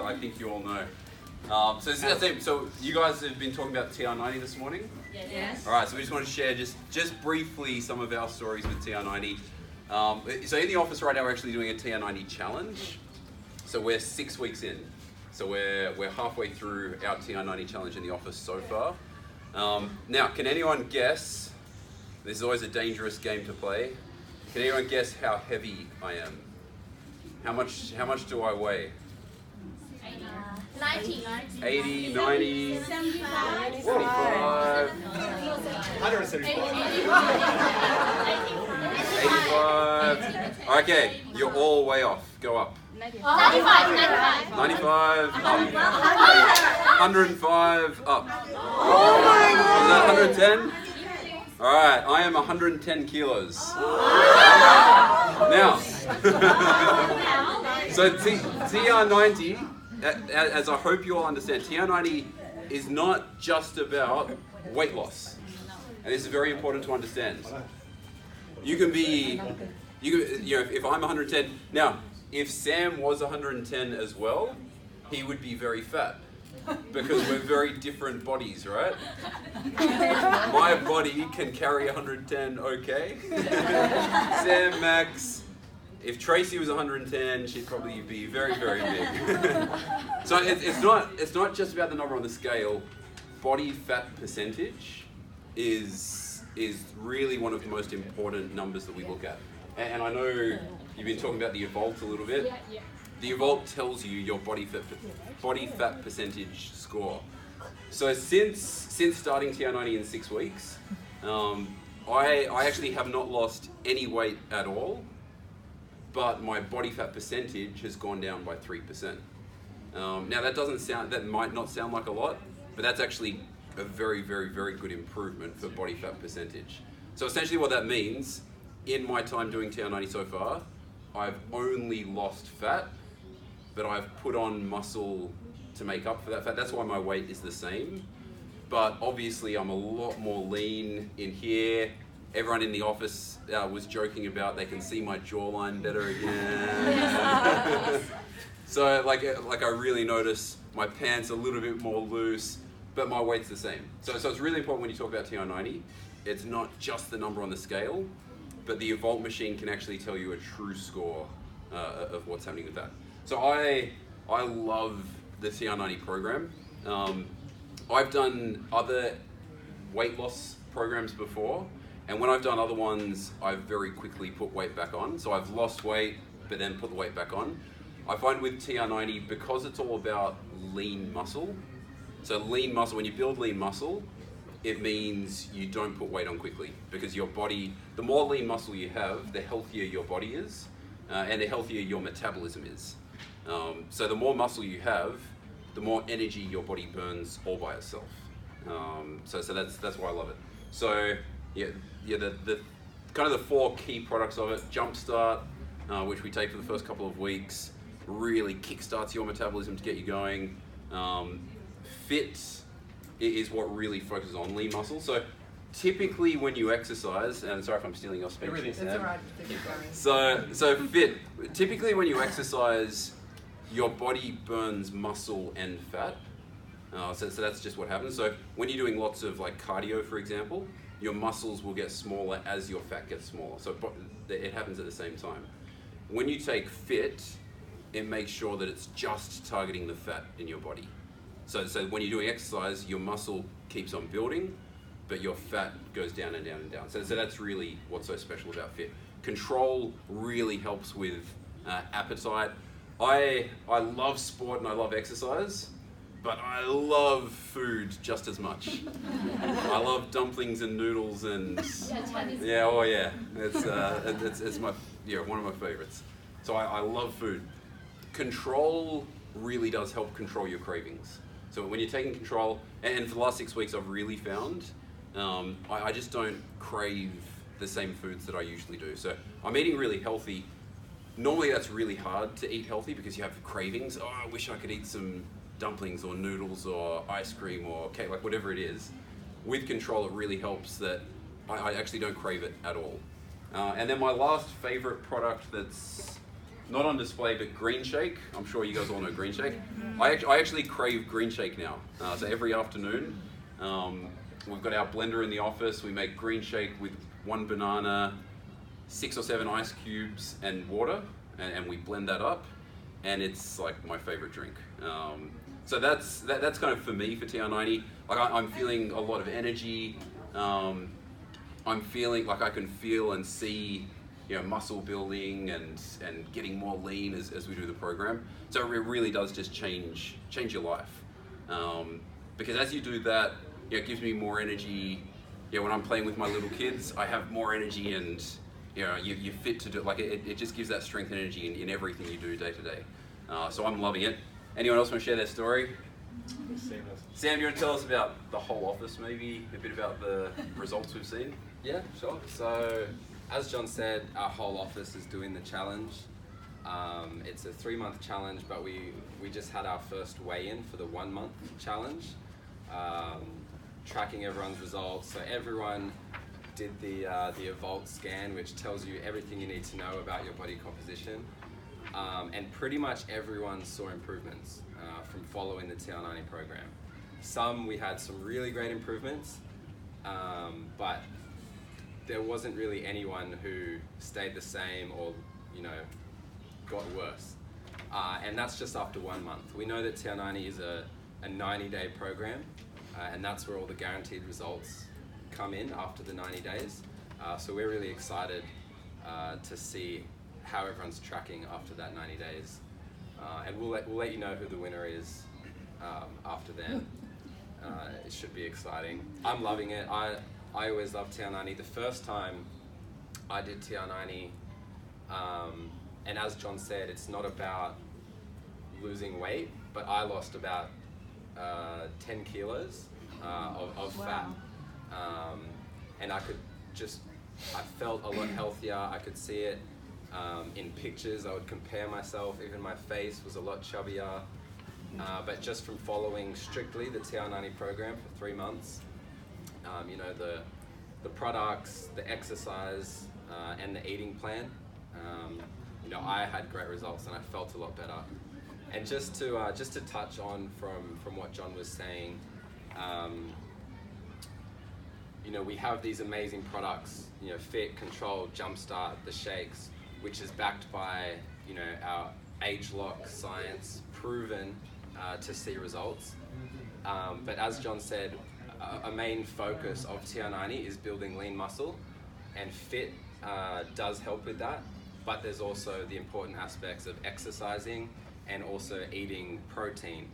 I think you all know. So this is our theme. So you guys have been talking about TR90 this morning? Yes. All right, so we just want to share just briefly some of our stories with TR90. So in the office right now, we're actually doing a TR90 challenge. So we're 6 weeks in. So we're halfway through our TR90 challenge in the office so far. Now, can anyone guess? This is always a dangerous game to play. Can anyone guess how heavy I am? How much do I weigh? 90. 80, 90, 75. 45, 85. Okay, you're all way off. Go up. 95. 95, up. 105, up. Oh my Was God! that 110? Alright, I am 110 kilos. Now, so TR90, as I hope you all understand, TR90 is not just about weight loss. And this is very important to understand. You can, if I'm 110, now, if Sam was 110 as well, he would be very fat. Because we're very different bodies, right? My body can carry 110 okay. Sam, Max, if Tracy was 110, she'd probably be very, very big. So it's not just about the number on the scale. Body fat percentage is really one of the most important numbers that we look at. And I know you've been talking about the Evolve a little bit. Yeah. The Evolve tells you your body fat percentage score. So since starting TR90 in 6 weeks, I actually have not lost any weight at all, but my body fat percentage has gone down by 3%. Now that might not sound like a lot, but that's actually a very, very, very good improvement for body fat percentage. So essentially what that means, in my time doing TR90 so far, I've only lost fat, but I've put on muscle to make up for that fat. That's why my weight is the same. But obviously I'm a lot more lean in here. Everyone in the office was joking about they can see my jawline better again. So like I really notice my pants a little bit more loose, but my weight's the same. So it's really important when you talk about TR90, it's not just the number on the scale, but the Evolve machine can actually tell you a true score of what's happening with that. So I love the TR90 program. I've done other weight loss programs before, and when I've done other ones, I've very quickly put weight back on. So I've lost weight, but then put the weight back on. I find with TR90, because it's all about lean muscle, so lean muscle, when you build lean muscle, it means you don't put weight on quickly, because your body, the more lean muscle you have, the healthier your body is, and the healthier your metabolism is. So the more muscle you have, the more energy your body burns all by itself. So that's why I love it. So the kind of the 4 key products of it: Jumpstart, which we take for the first couple of weeks, really kickstarts your metabolism to get you going. Fit is what really focuses on lean muscle. So typically when you exercise, and sorry if I'm stealing your speech. It's alright, keep going. So Fit, typically when you exercise, your body burns muscle and fat. So that's just what happens. So when you're doing lots of like cardio, for example, your muscles will get smaller as your fat gets smaller. So it happens at the same time. When you take Fit, it makes sure that it's just targeting the fat in your body. So when you're doing exercise, your muscle keeps on building, but your fat goes down and down and down. So that's really what's so special about Fit. Control really helps with appetite. I love sport and I love exercise, but I love food just as much. I love dumplings and noodles and it's my one of my favorites. So I love food. Control really does help control your cravings. So when you're taking control, and for the last 6 weeks I've really found, I just don't crave the same foods that I usually do. So I'm eating really healthy. Normally that's really hard to eat healthy because you have cravings. Oh, I wish I could eat some dumplings or noodles or ice cream or cake, like whatever it is. With control, it really helps that I actually don't crave it at all. And then my last favorite product that's not on display, but green shake. I'm sure you guys all know green shake. I actually crave green shake now. So every afternoon, we've got our blender in the office. We make green shake with 1 banana, 6 or 7 ice cubes, and water, and we blend that up, and it's like my favorite drink. So that's kind of for me for TR90. Like I'm feeling a lot of energy. I'm feeling like I can feel and see, muscle building and getting more lean as we do the program. So it really does just change your life. Because as you do that, it gives me more energy. When I'm playing with my little kids, I have more energy, and you're fit to do. Like it just gives that strength and energy in everything you do day to day. So I'm loving it. Anyone else want to share their story? Sam, you want to tell us about the whole office, maybe a bit about the results we've seen? Yeah, sure. So, as John said, our whole office is doing the challenge. It's a 3-month challenge, but we just had our first weigh-in for the 1-month challenge, tracking everyone's results. So everyone did the Evolt scan, which tells you everything you need to know about your body composition. And pretty much everyone saw improvements from following the TR90 program. We had some really great improvements, but there wasn't really anyone who stayed the same or got worse. And that's just after 1 month. We know that TR90 is a 90-day program, and that's where all the guaranteed results come in after the 90 days. So we're really excited to see how everyone's tracking after that 90 days. And we'll let you know who the winner is after then. It should be exciting. I'm loving it. I always love TR90. The first time I did TR90, and as John said, it's not about losing weight, but I lost about 10 kilos of fat. And I felt a lot healthier. I could see it in pictures. I would compare myself. Even my face was a lot chubbier. But just from following strictly the TR90 program for 3 months, the products, the exercise, and the eating plan, I had great results and I felt a lot better. And just to touch on from what John was saying, we have these amazing products, Fit, Control, Jumpstart, the shakes, which is backed by our age-lock science, proven to see results. But as John said, a main focus of TR90 is building lean muscle, and Fit does help with that. But there's also the important aspects of exercising and also eating protein.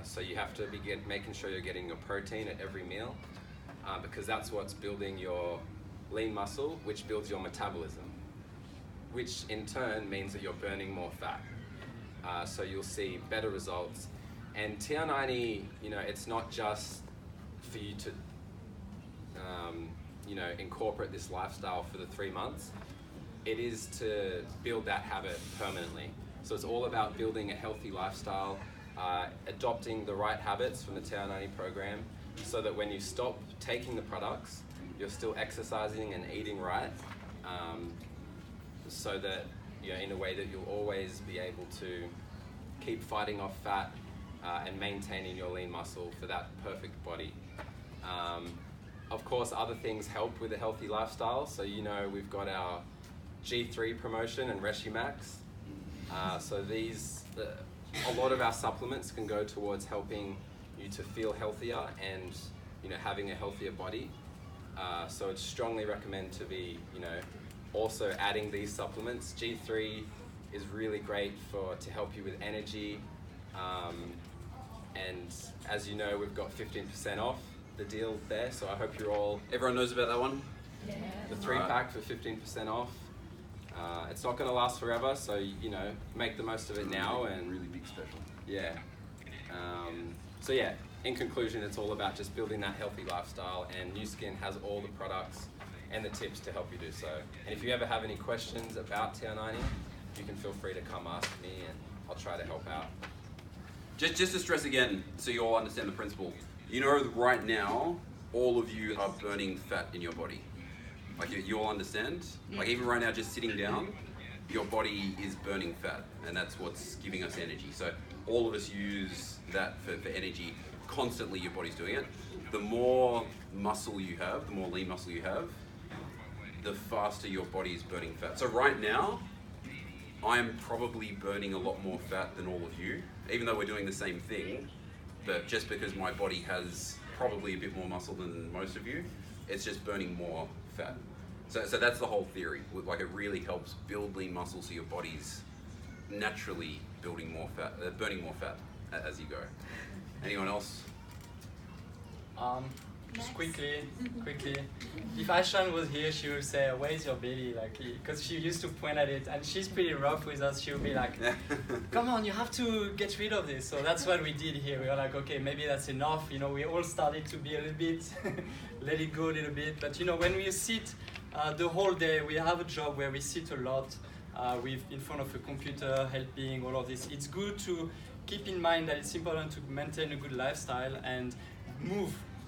So you have to be making sure you're getting your protein at every meal, because that's what's building your lean muscle, which builds your metabolism, which in turn means that you're burning more fat. So you'll see better results. And TR90, it's not just for you to, incorporate this lifestyle for the 3 months. It is to build that habit permanently. So it's all about building a healthy lifestyle, adopting the right habits from the TR90 program, so that when you stop taking the products, you're still exercising and eating right, so that in a way that you'll always be able to keep fighting off fat and maintaining your lean muscle for that perfect body. Of course, other things help with a healthy lifestyle. So we've got our G3 promotion and Reshimax. So a lot of our supplements can go towards helping you to feel healthier and having a healthier body. So it's strongly recommend to be also adding these supplements. G3 is really great to help you with energy, and as we've got 15% off the deal there, so I hope everyone knows about that one. Yeah. The 3-pack for 15% off. It's not going to last forever, so make the most of it now. And really big special. Yeah. So yeah, in conclusion, it's all about just building that healthy lifestyle, and Nu Skin has all the products and the tips to help you do so. And if you ever have any questions about TR90, you can feel free to come ask me, and I'll try to help out. Just to stress again, so you all understand the principle. Right now, all of you are burning fat in your body. Like you all understand? Like even right now, just sitting down, your body is burning fat, and that's what's giving us energy. So all of us use that for energy. Constantly your body's doing it. The more muscle you have, the more lean muscle you have, the faster your body is burning fat. So right now, I'm probably burning a lot more fat than all of you, even though we're doing the same thing, but just because my body has probably a bit more muscle than most of you, it's just burning more fat. So that's the whole theory. Like, it really helps build lean muscle so your body's naturally building more fat, burning more fat as you go. Anyone else? Just quickly, if Ashan was here, she would say, "Where's your belly?" Like, because she used to point at it, and she's pretty rough with us. She would be like, "Come on, you have to get rid of this." So that's what we did here. We were like, "Okay, maybe that's enough." You know, we all started to be a little bit, let it go a little bit. But you know, when we sit the whole day, we have a job where we sit a lot, in front of a computer, helping all of this. It's good to keep in mind that it's important to maintain a good lifestyle and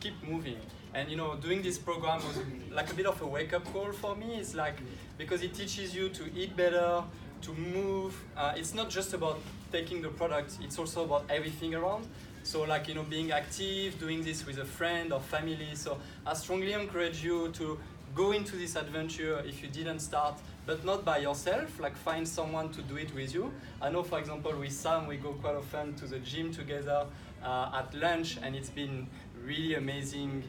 keep moving. And you know, doing this program was like a bit of a wake-up call for me. It's like, because it teaches you to eat better, to move. It's not just about taking the product, it's also about everything around. So like, you know, being active, doing this with a friend or family. So I strongly encourage you to go into this adventure if you didn't start, but not by yourself. Like, find someone to do it with you. I know, for example, with Sam, we go quite often to the gym together at lunch, and it's been really amazing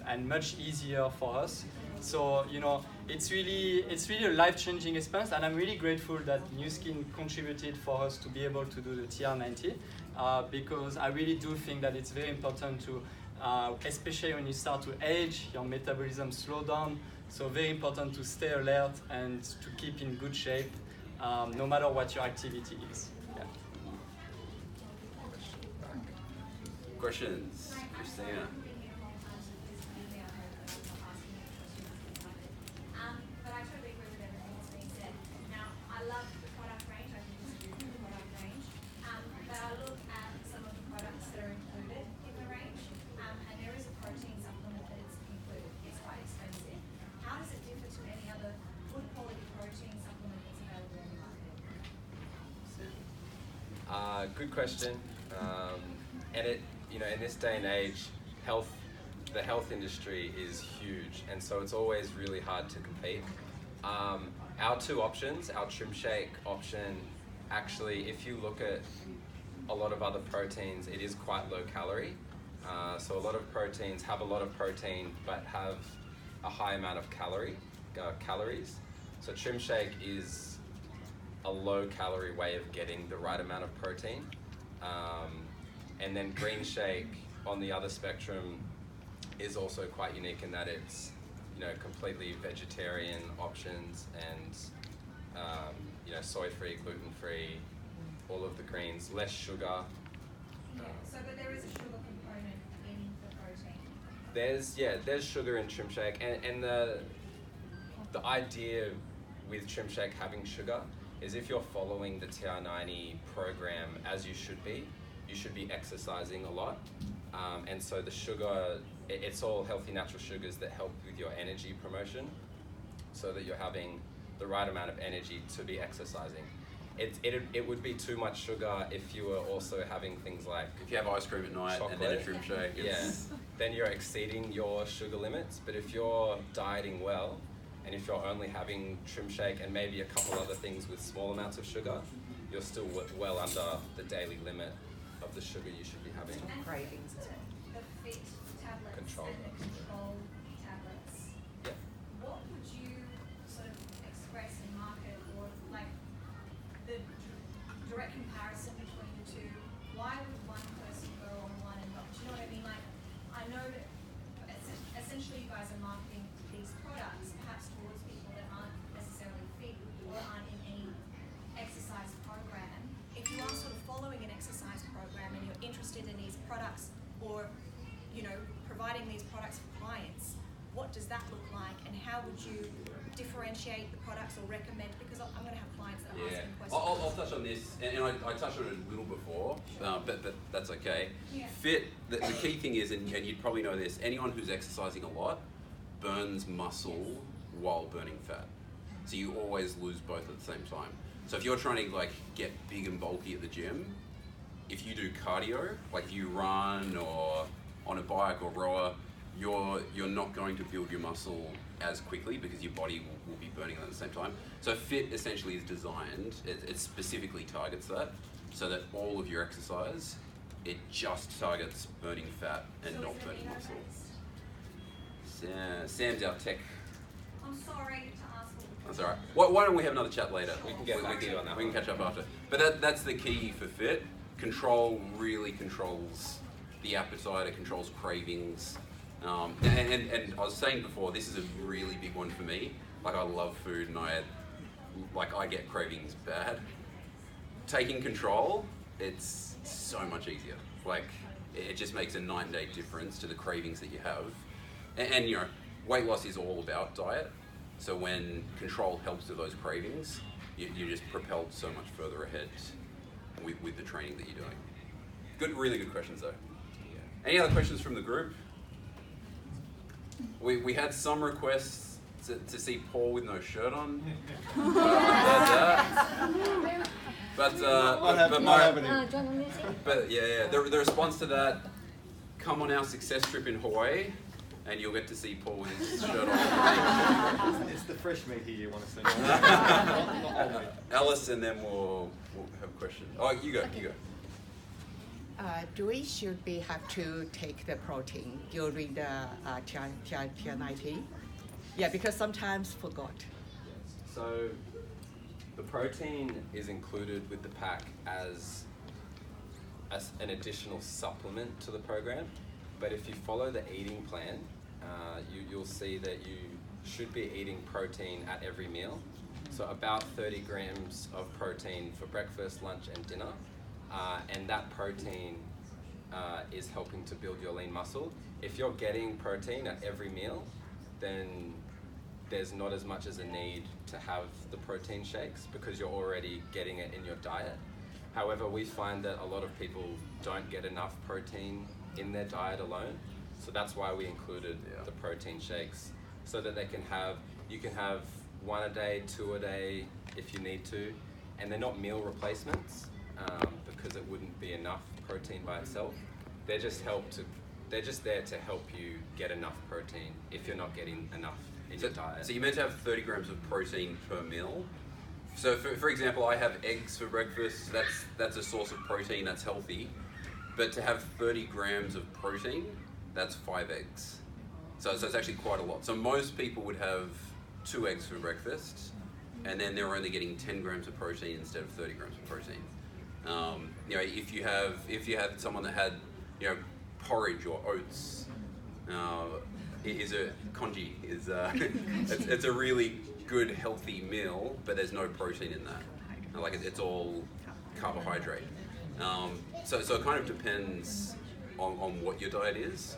and much easier for us. So you know, it's really a life-changing experience, and I'm really grateful that New Skin contributed for us to be able to do the TR90 because I really do think that it's very important to, especially when you start to age, your metabolism slow down. So very important to stay alert and to keep in good shape, no matter what your activity is. Yeah. Questions? Christina? But I totally agree with everything that's being said. Now, I love the product range. I think it's a beautiful product range. But I look at some of the products that are included in the range, and there is a protein supplement that is included. It's quite expensive. How does it differ to any other good quality protein supplement that's available in the market? Good question. And it, you know, in this day and age, the health industry is huge, and so it's always really hard to compete. Our two options, our trim shake option, actually, if you look at a lot of other proteins, it is quite low calorie. So a lot of proteins have a lot of protein, but have a high amount of calories. So trim shake is a low calorie way of getting the right amount of protein. And then green shake on the other spectrum is also quite unique in that it's, you know, completely vegetarian options and you know, soy-free, gluten-free, all of the greens, less sugar. But there is a sugar component in the protein. There's sugar in trim shake, and the idea with trim shake having sugar is if you're following the TR90 program as you should be exercising a lot, and so the sugar, it's all healthy natural sugars that help with your energy promotion, so that you're having the right amount of energy to be exercising. It would be too much sugar if you were also having things like, If you have ice cream at night chocolate, and then a trim shake, then you're exceeding your sugar limits. But if you're dieting well, and if you're only having trim shake and maybe a couple other things with small amounts of sugar, you're still well under the daily limit of the sugar you should be having. Cravings as well. The fit tablets Control. and the control tablets. Yeah. What would you sort of express and market, or like the direct comparison between the two? Why would one person go on one and not? Do you know what I mean? Like, I know that essentially you guys are marketing these products perhaps towards people that aren't necessarily fit or aren't in any exercise program. If you are sort of following an exercise program and you're interested in these products, or you know, providing these products for clients, what does that look like, and how would you differentiate the products or recommend? Because I'm going to have clients that are asking questions. I'll touch on this, and I touched on it a little before, but that's okay. Yeah. Fit, the key thing is, and you'd probably know this, anyone who's exercising a lot burns muscle while burning fat. So you always lose both at the same time. So if you're trying to like get big and bulky at the gym, if you do cardio, like if you run or on a bike or rower, you're not going to build your muscle as quickly because your body will be burning at the same time. So FIT essentially is designed, it specifically targets that, so that all of your exercise, it just targets burning fat and So not is it burning a muscle. database? Sam's our tech. I'm sorry to ask all the That's all right. Why don't we have another chat later? We can get back to you on that. We can catch up after. But that's the key for FIT. Control really controls the appetite. It controls cravings. And I was saying before, this is a really big one for me. Like I love food and I get cravings bad. Taking control, it's so much easier. Like it just makes a night and day difference to the cravings that you have. And you know, weight loss is all about diet. So when control helps with those cravings, you're just propelled so much further ahead with the training that you're doing. Good, really good questions though. Any other questions from the group? We had some requests to see Paul with no shirt on. But the response to that, come on our success trip in Hawaii, and you'll get to see Paul with his shirt on. It's the fresh meat here you want to see. Not old meat. Alice, and then we'll have a question. Oh, you go. Do we have to take the protein during the TR90? Yeah, because sometimes forgot. So the protein is included with the pack as an additional supplement to the program. But if you follow the eating plan, you'll see that you should be eating protein at every meal. So about 30 grams of protein for breakfast, lunch, and dinner. And that protein is helping to build your lean muscle. If you're getting protein at every meal, then there's not as much as a need to have the protein shakes because you're already getting it in your diet. However, we find that a lot of people don't get enough protein in their diet alone. So that's why we included the protein shakes, so that you can have 1 a day, 2 a day if you need to, and they're not meal replacements because it wouldn't be enough protein by itself. They're just there to help you get enough protein if you're not getting enough in your diet. So you're meant to have 30 grams of protein per meal. So for example, I have eggs for breakfast. That's a source of protein, that's healthy. But to have 30 grams of protein, that's 5 eggs. So it's actually quite a lot. So most people would have 2 eggs for breakfast, and then they're only getting 10 grams of protein instead of 30 grams of protein. You know, if you had someone that had, you know, porridge or oats, it's a really good healthy meal, but there's no protein in that. Like it's all carbohydrate. So it kind of depends on what your diet is,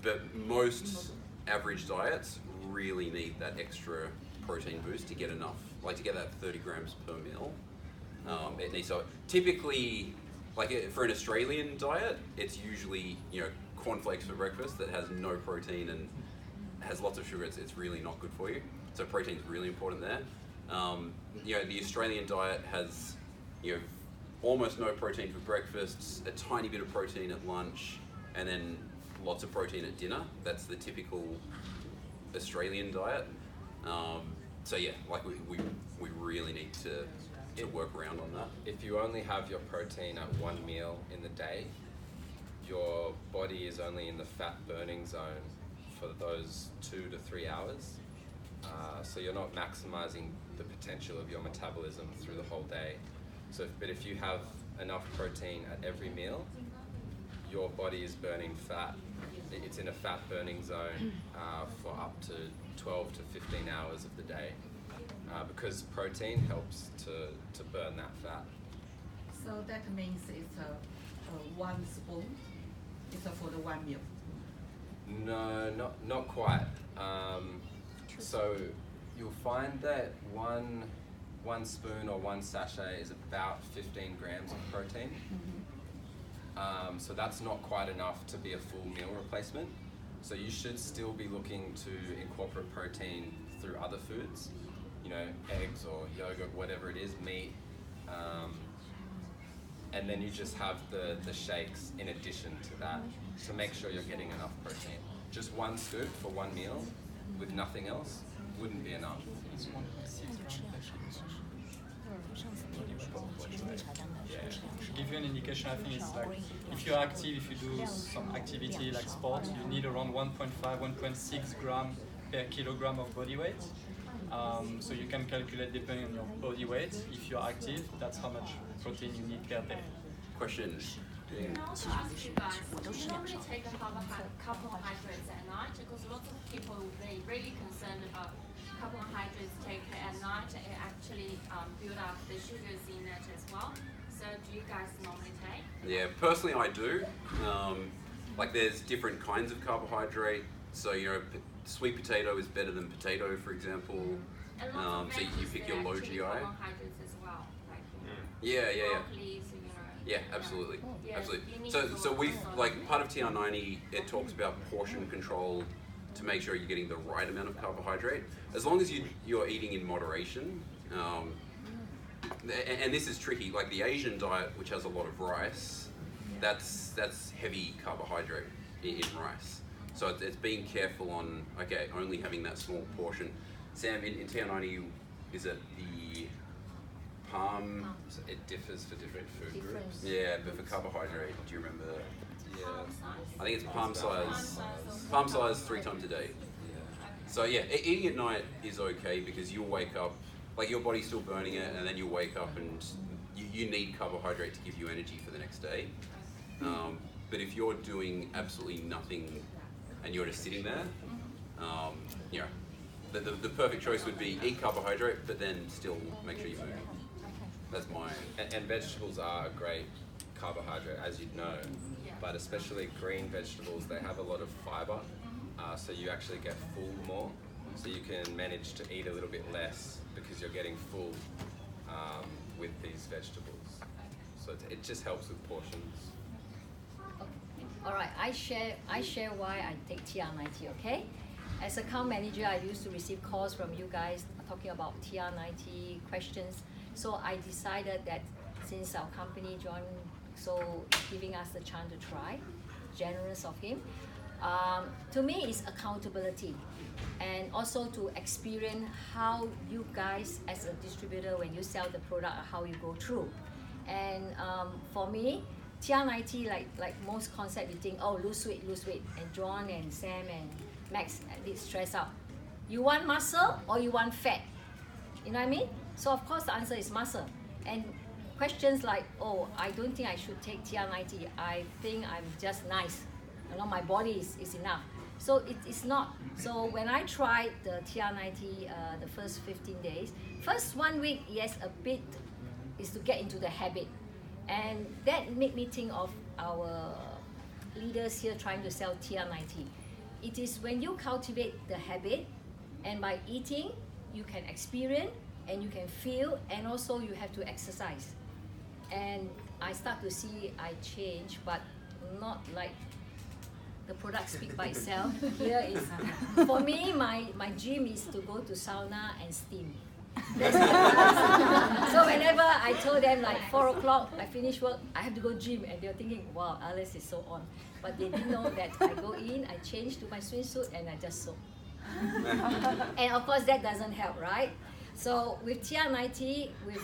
but most average diets really need that extra protein boost to get enough, like to get that 30 grams per meal. It needs, so typically, like for an Australian diet, it's usually, you know, cornflakes for breakfast that has no protein and has lots of sugar. It's really not good for you. So protein is really important there. You know, the Australian diet has, you know, almost no protein for breakfast, a tiny bit of protein at lunch, and then lots of protein at dinner. That's the typical Australian diet. So yeah, like we really need to work around on that. If you only have your protein at 1 meal in the day, your body is only in the fat burning zone for those 2 to 3 hours. So you're not maximizing the potential of your metabolism through the whole day. But if you have enough protein at every meal, your body is burning fat. It's in a fat burning zone for up to 12 to 15 hours of the day, because protein helps to burn that fat. So that means it's a 1 spoon. It's for the 1 meal. No, not quite. So you'll find that one spoon or 1 sachet is about 15 grams of protein. So that's not quite enough to be a full meal replacement. So you should still be looking to incorporate protein through other foods. you know, eggs or yogurt, whatever it is, meat. And then you just have the shakes in addition to that to make sure you're getting enough protein. Just one scoop for one meal with nothing else wouldn't be enough. To give you an indication, I think it's like if you're active, if you do some activity like sport, you need around 1.5, 1.6 gram per kilogram of body weight. So you can calculate depending on your body weight. If you're active, that's how much protein you need per day. Question. Can I also ask you guys, do you normally take carbohydrates at night? Because lots of people, they really concerned about carbohydrates taken at night and actually build up the sugars in it as well. So do you guys normally take? Yeah, personally I do. Like there's different kinds of carbohydrate. So you know, sweet potato is better than potato, for example. And lots of So you pick your low GI. carbohydrates as well, like Yeah. broccoli, so, Yeah, absolutely, Yeah, absolutely. you need So to we've also- like part of TR90. It talks about portion control to make sure you're getting the right amount of carbohydrate. As long as you're eating in moderation. And this is tricky. Like the Asian diet, which has a lot of rice, that's heavy carbohydrate in rice. So it's being careful on only having that small portion. Sam, in TR90, is it the palm? So it differs for different food groups. Yeah, but for carbohydrate, do you remember? Yeah. I think it's palm size. Palm size 3 times a day. So yeah, eating at night is okay because you'll wake up, like your body's still burning it, and then you'll wake up and you need carbohydrate to give you energy for the next day. But if you're doing absolutely nothing and you're just sitting there, you know, the perfect choice would be eat carbohydrate, but then still make sure you're moving. That's my. And vegetables are a great carbohydrate, as you'd know, but especially green vegetables, they have a lot of fiber, so you actually get full more. So you can manage to eat a little bit less because you're getting full with these vegetables. So it just helps with portions. All right, I share why I take TR90, okay? As account manager, I used to receive calls from you guys talking about TR90 questions. So I decided that since our company joined, so giving us the chance to try, generous of him. To me, it's accountability, and also to experience how you guys as a distributor, when you sell the product, how you go through. And for me, TR90, like most concept, you think, oh, lose weight. And John and Sam and Max did stress out. You want muscle or you want fat? You know what I mean? So of course the answer is muscle. And questions like, oh, I don't think I should take TR90. I think I'm just nice. You know, my body is enough. So it's not. So when I tried the TR90 the first 15 days, first 1 week, yes, a bit is to get into the habit. And that made me think of our leaders here trying to sell TR90. It is when you cultivate the habit, and by eating, you can experience and you can feel, and also you have to exercise. And I start to see I change, but not like the product speak by itself. Here is, for me, my gym is to go to sauna and steam. So whenever I told them like 4 o'clock, I finish work, I have to go gym, and they're thinking, wow, Alice is so on. But they didn't know that I go in, I change to my swimsuit, and I just soak. And of course that doesn't help, right? So with TR90, with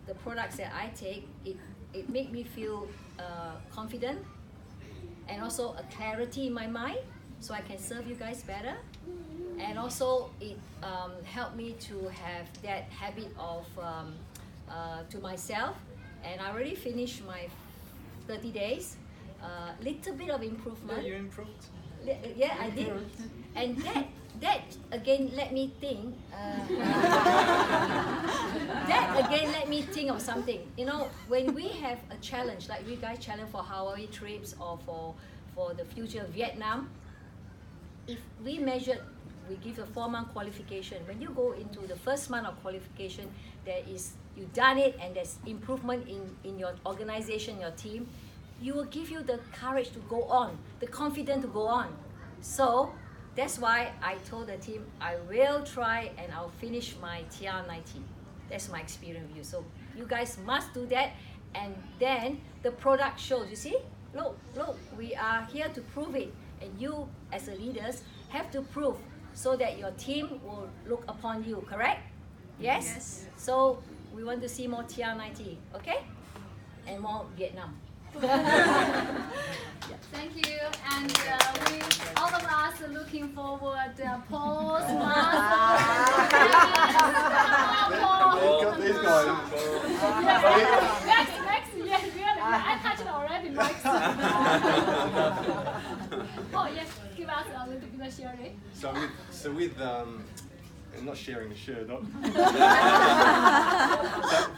the products that I take, it made me feel confident, and also a clarity in my mind, so I can serve you guys better. And also it helped me to have that habit of to myself. And I already finished my 30 days. Little bit of improvement. Yeah, you improved. Yeah, I did. And that again let me think. That again let me think of something. You know, when we have a challenge, like we guys challenge for Hawaii trips or for the future of Vietnam, if we measured, we give a 4-month qualification. When you go into the first month of qualification, there is, you done it and there's improvement in your organization, your team, you will give you the courage to go on, the confidence to go on. So That's why I told the team I will try and I'll finish my TR90. That's my experience with you. So you guys must do that, and then the product shows. You see, look, we are here to prove it, and you as the leaders have to prove so that your team will look upon you. Correct? Yes. Yes. So we want to see more TR90, okay? And more Vietnam. Thank you, and we all of us are looking forward Paul's master. Got these guys. Next, yeah, really, I touched it already, Max. Oh yes, give us a little bit of sharing. So with I'm not sharing the shirt. So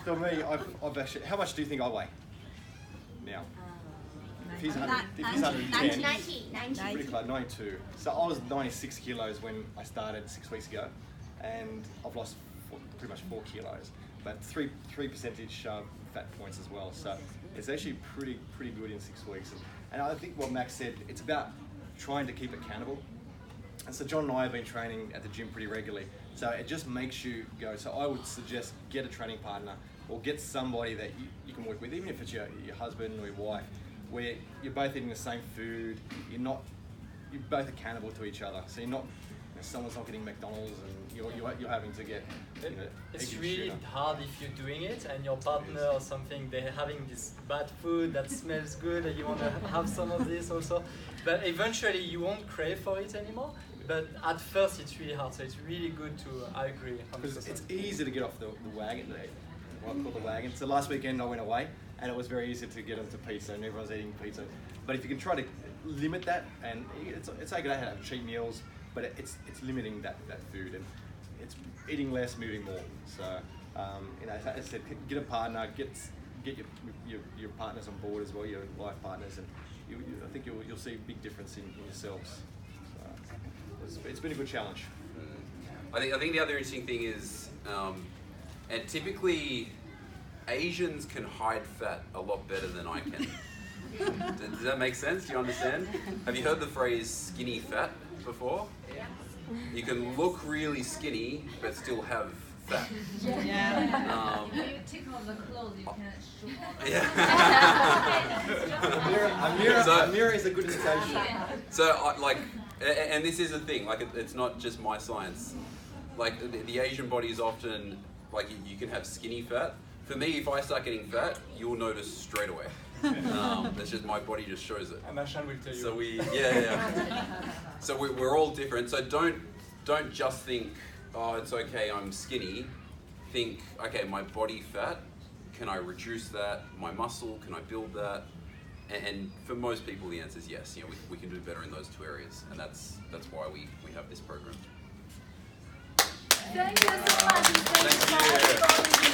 for me, I've actually. How much do you think I weigh now? If he's 110, 90. pretty close, 92. So I was 96 kilos when I started 6 weeks ago, and I've lost pretty much 4 kilos, but 3 percentage fat points as well. So it's actually pretty good in 6 weeks. And I think what Max said, it's about trying to keep accountable. And so John and I have been training at the gym pretty regularly. So it just makes you go. So I would suggest get a training partner or get somebody that you can work with, even if it's your husband or your wife, where you're both eating the same food, you're both accountable to each other. So you're not, someone's not getting McDonald's and you're having to get, It's really hard if you're doing it and your partner or something, they're having this bad food that smells good and you want to have some of this also. But eventually you won't crave for it anymore. But at first it's really hard, so it's really good to, I agree. Because it's easy to get off the wagon, what I call the wagon. So last weekend I went away and it was very easy to get onto pizza and everyone's eating pizza. But if you can try to limit that, and it's okay to have cheat meals, but it's limiting that food, and it's eating less, moving more. So as I said, get a partner, get your partners on board as well, your life partners, and I think you'll see a big difference in yourselves. So it's been a good challenge. I think the other interesting thing is, and typically Asians can hide fat a lot better than I can. Does that make sense? Do you understand? Have you heard the phrase skinny fat before? Yeah. You can look really skinny but still have fat. Yeah. When you take off the clothes, you can show Yeah. A mirror is a good indication. So and this is a thing, like it's not just my science. Like the Asian body is often, like you can have skinny fat. For me, if I start getting fat, you'll notice straight away. That's just, my body just shows it. And Ashan will tell you. So So we're all different. So don't just think, oh, it's okay, I'm skinny. Think, okay, my body fat, can I reduce that? My muscle, can I build that? And for most people, the answer is yes. We can do better in those 2 areas, and that's why we have this program. Thank you so much. Thank you.